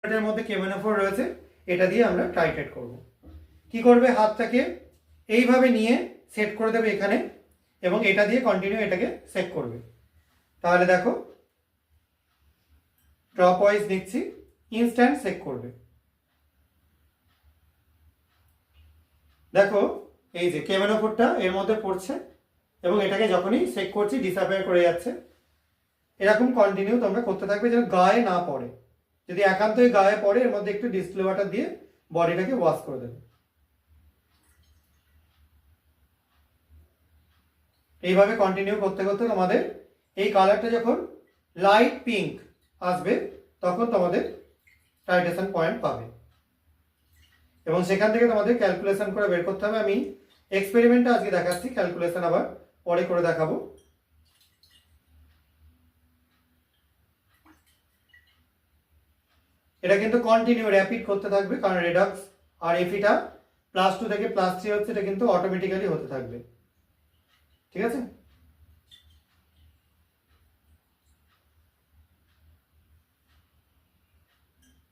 এটার মধ্যে কেমোনোফোর রয়েছে, এটা দিয়ে আমরা টাইট্রেট করব। কি করবে, হাতটাকে এইভাবে নিয়ে সেট করে দেবে এখানে, এবং এটা দিয়ে কন্টিনিউ এটাকে সেট করবে। তাহলে দেখো ড্রপ ওয়াইজ নিচ্ছি, ইনস্ট্যান্ট সেট করবে। দেখো এই যে কেমোনোফোরটা এর মধ্যে পড়ছে, এবং এটাকে যখনই সেট করছি ডিসঅ্যাপিয়ার করে যাচ্ছে। এরকম কন্টিনিউ তোমরা করতে থাকবে যেন গায়ে না পড়ে। যদি একান্তই গায়ে পড়ে এর মধ্যে একটু ডিসপ্লে ওয়াটার দিয়ে বডিটাকে ওয়াশ করে দেবে। এইভাবে কন্টিনিউ করতে করতে তোমাদের এই কালারটা যখন লাইট পিঙ্ক আসবে তখন তোমাদের টাইট্রেশন পয়েন্ট পাবে, এবং সেখান থেকে তোমাদের ক্যালকুলেশন করে বের করতে হবে। আমি এক্সপেরিমেন্টটা আজকে দেখাচ্ছি, ক্যালকুলেশন আবার পরে করে দেখাবো। এটা কিন্তু কন্টিনিউ র্যাপিড করতে থাকবে, কারণ রেডক্স আর এফিটা +2 থেকে +3 হচ্ছে, এটা কিন্তু অটোমেটিক্যালি হতে থাকবে। ঠিক আছে।